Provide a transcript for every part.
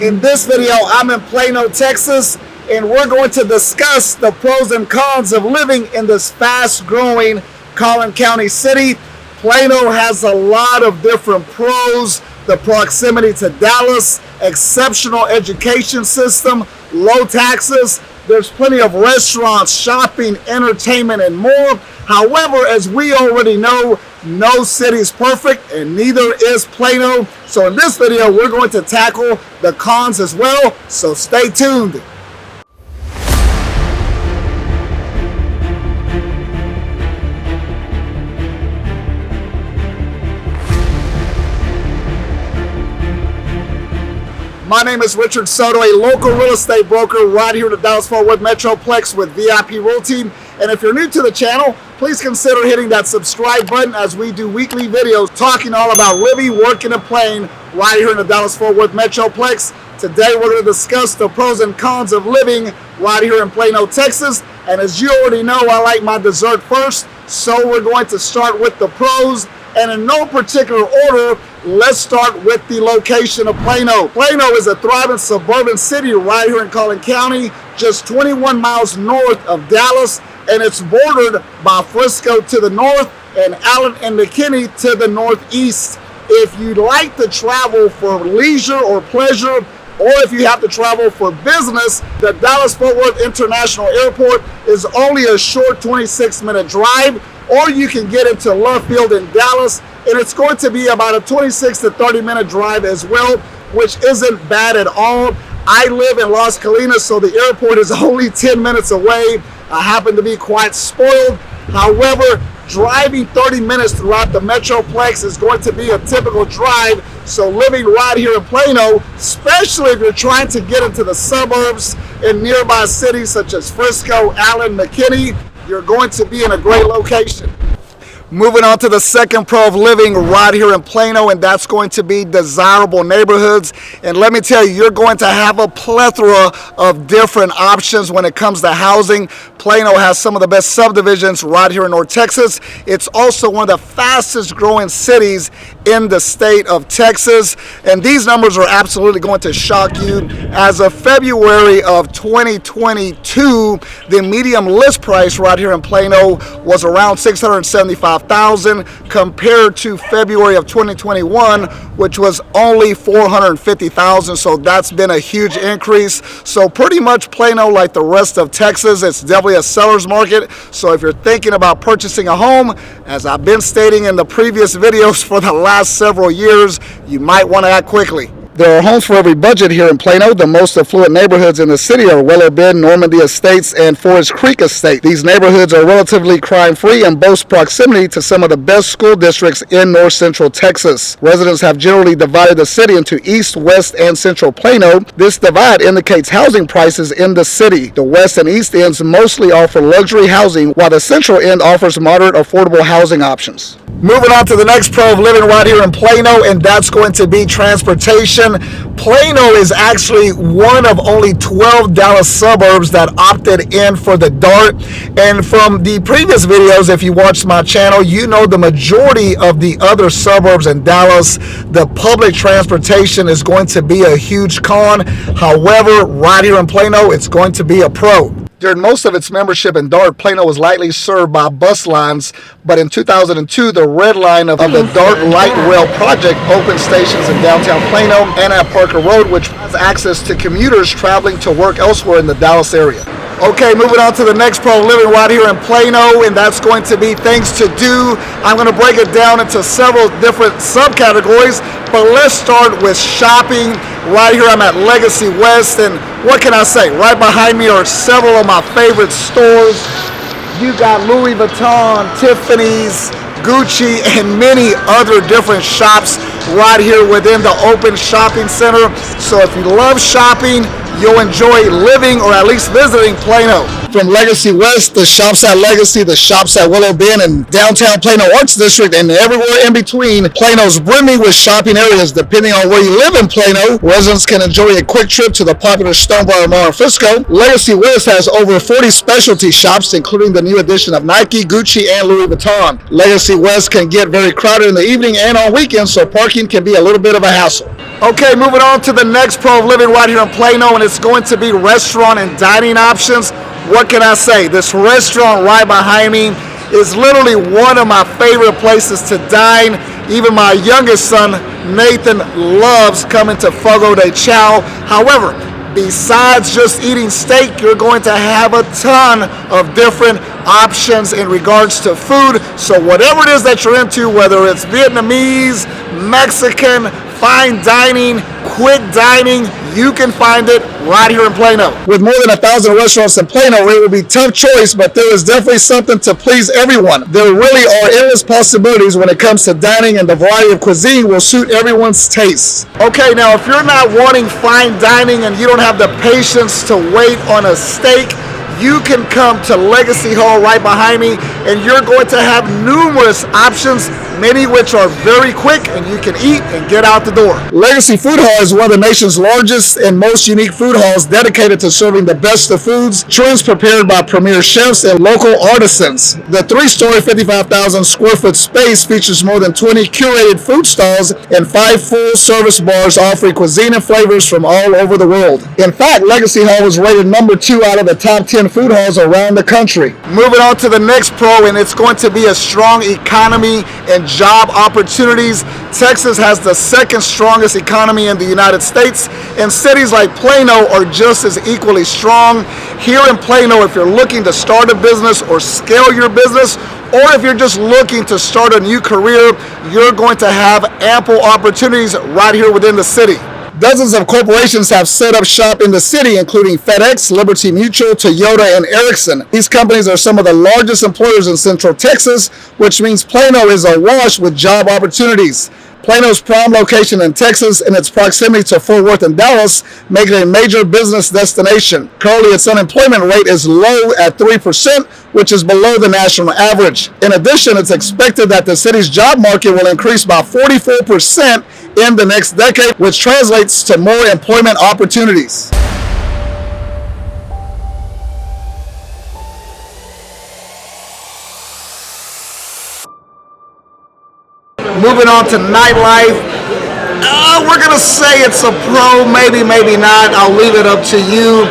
In this video, I'm in Plano, Texas, and we're going to discuss the pros and cons of living in this fast-growing Collin County city. Plano has a lot of different pros: the proximity to Dallas, exceptional education system, low taxes. There's plenty of restaurants, shopping, entertainment, and more. However, as we already know, no city is perfect, and neither is Plano. So in this video, we're going to tackle the cons as well, so stay tuned. My name is Richard Soto, a local real estate broker right here in the Dallas-Fort Worth Metroplex with VIP Realty. And if you're new to the channel, please consider hitting that subscribe button as we do weekly videos talking all about living, working, and playing right here in the Dallas-Fort Worth Metroplex. Today we're going to discuss the pros and cons of living right here in Plano, Texas. And as you already know, I like my dessert first, so we're going to start with the pros. And in no particular order, let's start with the location of Plano. Plano is a thriving suburban city right here in Collin County, just 21 miles north of Dallas, and it's bordered by Frisco to the north and Allen and McKinney to the northeast. If you'd like to travel for leisure or pleasure, or if you have to travel for business, the Dallas-Fort Worth International Airport is only a short 26-minute drive, or you can get into Love Field in Dallas, and it's going to be about a 26 to 30-minute drive as well, which isn't bad at all. I live in Las Colinas, so the airport is only 10 minutes away. I happen to be quite spoiled. However, driving 30 minutes throughout the Metroplex is going to be a typical drive. So living right here in Plano, especially if you're trying to get into the suburbs in nearby cities such as Frisco, Allen, McKinney, you're going to be in a great location. Moving on to the second pro of living right here in Plano, and that's going to be desirable neighborhoods. And let me tell you, you're going to have a plethora of different options when it comes to housing. Plano has some of the best subdivisions right here in North Texas. It's also one of the fastest growing cities in the state of Texas. And these numbers are absolutely going to shock you. As of February of 2022, the median list price right here in Plano was around $675,000 compared to February of 2021, which was only $450,000. So that's been a huge increase. So pretty much Plano, like the rest of Texas, it's definitely a seller's market. So if you're thinking about purchasing a home, as I've been stating in the previous videos for the last several years, you might want to act quickly. There are homes for every budget here in Plano. The most affluent neighborhoods in the city are Willow Bend, Normandy Estates, and Forest Creek Estate. These neighborhoods are relatively crime-free and boast proximity to some of the best school districts in north central Texas. Residents have generally divided the city into east, west, and central Plano. This divide indicates housing prices in the city. The west and east ends mostly offer luxury housing, while the central end offers moderate, affordable housing options. Moving on to the next pro of living right here in Plano, and that's going to be transportation. Plano is actually one of only 12 Dallas suburbs that opted in for the DART. And from the previous videos, if you watched my channel, you know the majority of the other suburbs in Dallas, the public transportation is going to be a huge con. However, right here in Plano, it's going to be a pro. During most of its membership in DART, Plano was lightly served by bus lines, but in 2002, the red line of the DART Light Rail project opened stations in downtown Plano and at Parker Road, which has access to commuters traveling to work elsewhere in the Dallas area. Okay, moving on to the next pro living right here in Plano, and that's going to be things to do. I'm going to break it down into several different subcategories, but let's start with shopping. Right here I'm at Legacy West, and what can I say? Right behind me are several of my favorite stores. You got Louis Vuitton, Tiffany's, Gucci, and many other different shops right here within the open shopping center. So if you love shopping, you'll enjoy living or at least visiting Plano. From Legacy West, the shops at Legacy, the shops at Willow Bend, and downtown Plano Arts District, and everywhere in between, Plano's brimming with shopping areas. Depending on where you live in Plano, residents can enjoy a quick trip to the popular Stonebriar Mall in Frisco. Legacy West has over 40 specialty shops, including the new addition of Nike, Gucci, and Louis Vuitton. Legacy West can get very crowded in the evening and on weekends, so parking can be a little bit of a hassle. Okay, moving on to the next pro of living right here in Plano, and it's going to be restaurant and dining options. What can I say? This restaurant right behind me is literally one of my favorite places to dine. Even my youngest son, Nathan, loves coming to Fogo de Chao. However, besides just eating steak, you're going to have a ton of different options in regards to food. So whatever it is that you're into, whether it's Vietnamese, Mexican, fine dining, quick dining, you can find it right here in Plano. With more than 1,000 restaurants in Plano, it will be a tough choice, but there is definitely something to please everyone. There really are endless possibilities when it comes to dining, and the variety of cuisine will suit everyone's tastes. Okay, now if you're not wanting fine dining and you don't have the patience to wait on a steak, you can come to Legacy Hall right behind me, and you're going to have numerous options, many which are very quick and you can eat and get out the door. Legacy Food Hall is one of the nation's largest and most unique food halls dedicated to serving the best of foods, trends prepared by premier chefs and local artisans. The 3-story, 55,000 square foot space features more than 20 curated food stalls and 5 full-service bars offering cuisine and flavors from all over the world. In fact, Legacy Hall was rated number 2 out of the top 10 food halls around the country. Moving on to the next pro, and it's going to be a strong economy and job opportunities. Texas has the second strongest economy in the United States, and cities like Plano are just as equally strong. Here in Plano, if you're looking to start a business or scale your business, or if you're just looking to start a new career, you're going to have ample opportunities right here within the city. Dozens of corporations have set up shop in the city, including FedEx, Liberty Mutual, Toyota, and Ericsson. These companies are some of the largest employers in Central Texas, which means Plano is awash with job opportunities. Plano's prime location in Texas and its proximity to Fort Worth and Dallas make it a major business destination. Currently, its unemployment rate is low at 3%, which is below the national average. In addition, it's expected that the city's job market will increase by 44% in the next decade, which translates to more employment opportunities. Moving on to Nightlife. We're going to say it's a pro, maybe not. I'll leave it up to you.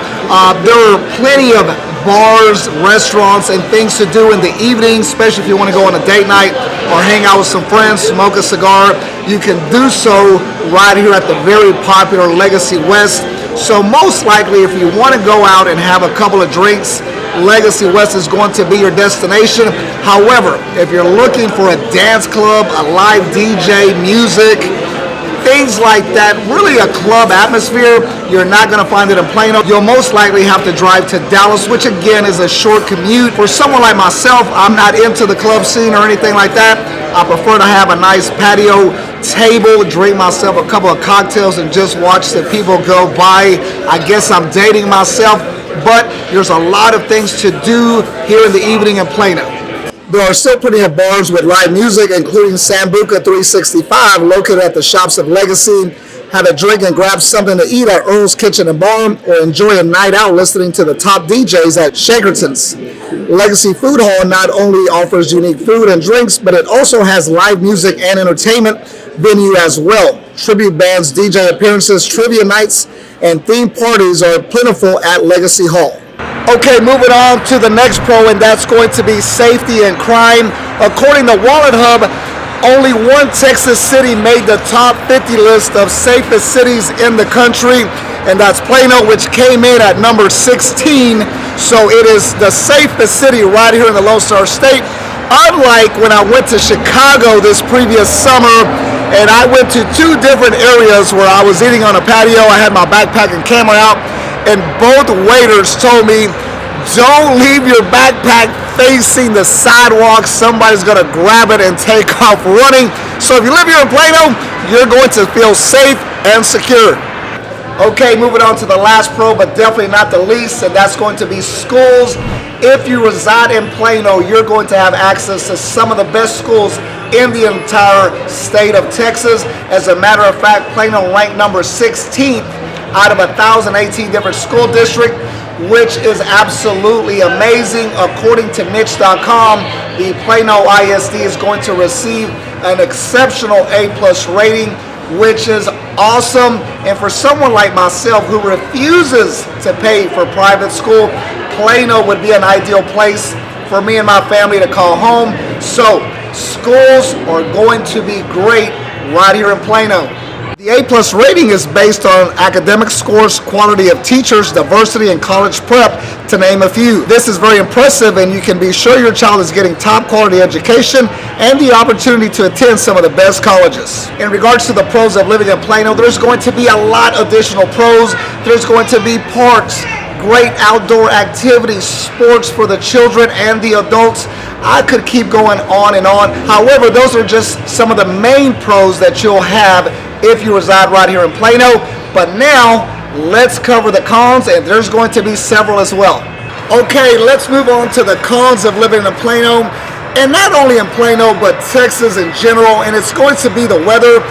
There are plenty of bars, restaurants, and things to do in the evening, especially if you want to go on a date night or hang out with some friends, smoke a cigar. You can do so right here at the very popular Legacy West. So most likely, if you want to go out and have a couple of drinks, Legacy West is going to be your destination. However, if you're looking for a dance club, a live DJ, music, things like that, really a club atmosphere, you're not going to find it in Plano. You'll most likely have to drive to Dallas, which again is a short commute. For someone like myself, I'm not into the club scene or anything like that. I prefer to have a nice patio table, drink myself a couple of cocktails, and just watch the people go by. I guess I'm dating myself, but there's a lot of things to do here in the evening in Plano. There are still plenty of bars with live music, including Sambuca 365, located at the shops of Legacy. Have a drink and grab something to eat at Earl's Kitchen and Bar, or enjoy a night out listening to the top DJs at Shakerton's. Legacy Food Hall not only offers unique food and drinks, but it also has live music and entertainment venue as well. Tribute bands, DJ appearances, trivia nights, and theme parties are plentiful at Legacy Hall. Okay, moving on to the next pro, and that's going to be safety and crime. According to Wallet Hub, only one Texas city made the top 50 list of safest cities in the country, and that's Plano, which came in at number 16. So it is the safest city right here in the Lone Star State. Unlike when I went to Chicago this previous summer, and I went to 2 different areas where I was eating on a patio. I had my backpack and camera out, and both waiters told me, don't leave your backpack facing the sidewalk. Somebody's going to grab it and take off running. So if you live here in Plano, you're going to feel safe and secure. Okay, moving on to the last pro, but definitely not the least, and that's going to be schools. If you reside in Plano, you're going to have access to some of the best schools in the entire state of Texas. As a matter of fact, Plano ranked number 16th out of 1,018 different school districts, which is absolutely amazing. According to niche.com, the Plano ISD is going to receive an exceptional A+ rating, which is awesome. And for someone like myself who refuses to pay for private school, Plano would be an ideal place for me and my family to call home. So schools are going to be great right here in Plano. The A+ rating is based on academic scores, quality of teachers, diversity, and college prep, to name a few. This is very impressive, and you can be sure your child is getting top quality education and the opportunity to attend some of the best colleges. In regards to the pros of living in Plano, there's going to be a lot of additional pros. There's going to be parks, great outdoor activities, sports for the children and the adults. I could keep going on and on. However, those are just some of the main pros that you'll have if you reside right here in Plano. But now, let's cover the cons, and there's going to be several as well. Okay, let's move on to the cons of living in Plano. And not only in Plano, but Texas in general, and it's going to be the weather.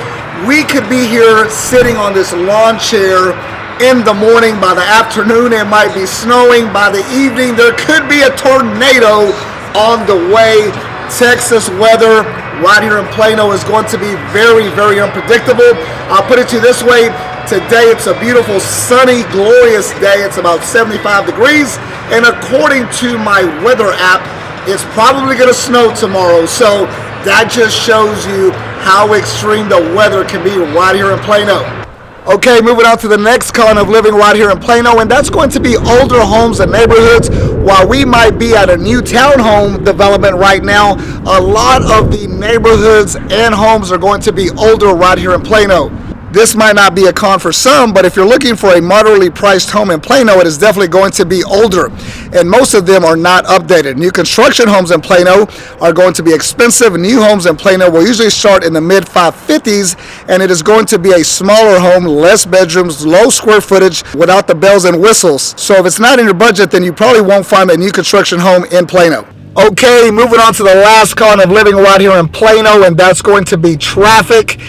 We could be here sitting on this lawn chair in the morning. By the afternoon, it might be snowing. By the evening, there could be a tornado on the way. Texas weather right here in Plano is going to be very, very unpredictable. I'll put it to you this way. Today, it's a beautiful, sunny, glorious day. It's about 75 degrees. And according to my weather app, it's probably going to snow tomorrow. So that just shows you how extreme the weather can be right here in Plano. Okay, moving on to the next con of living right here in Plano, and that's going to be older homes and neighborhoods. While we might be at a new townhome development right now, a lot of the neighborhoods and homes are going to be older right here in Plano. This might not be a con for some, but if you're looking for a moderately priced home in Plano, it is definitely going to be older, and most of them are not updated. New construction homes in Plano are going to be expensive. New homes in Plano will usually start in the mid 550s, and it is going to be a smaller home, less bedrooms, low square footage, without the bells and whistles. So if it's not in your budget, then you probably won't find a new construction home in Plano. Okay, moving on to the last con of living right here in Plano, and that's going to be traffic.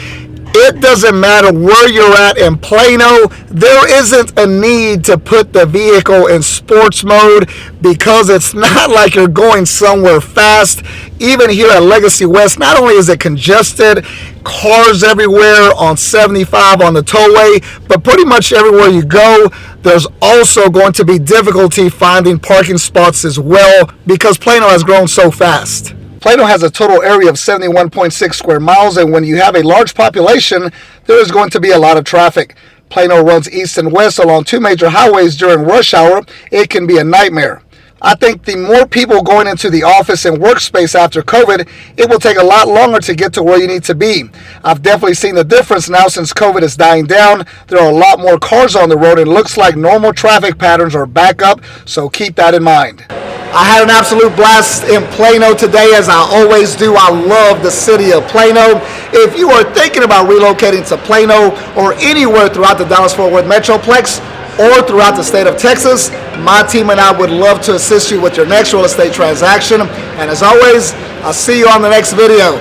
It doesn't matter where you're at in Plano, there isn't a need to put the vehicle in sports mode because it's not like you're going somewhere fast. Even here at Legacy West, not only is it congested, cars everywhere on 75 on the tollway, but pretty much everywhere you go, there's also going to be difficulty finding parking spots as well because Plano has grown so fast. Plano has a total area of 71.6 square miles, and when you have a large population, there is going to be a lot of traffic. Plano runs east and west along two major highways during rush hour. It can be a nightmare. I think the more people going into the office and workspace after COVID, it will take a lot longer to get to where you need to be. I've definitely seen the difference now since COVID is dying down. There are a lot more cars on the road, and it looks like normal traffic patterns are back up, so keep that in mind. I had an absolute blast in Plano today, as I always do. I love the city of Plano. If you are thinking about relocating to Plano or anywhere throughout the Dallas-Fort Worth Metroplex or throughout the state of Texas, my team and I would love to assist you with your next real estate transaction. And as always, I'll see you on the next video.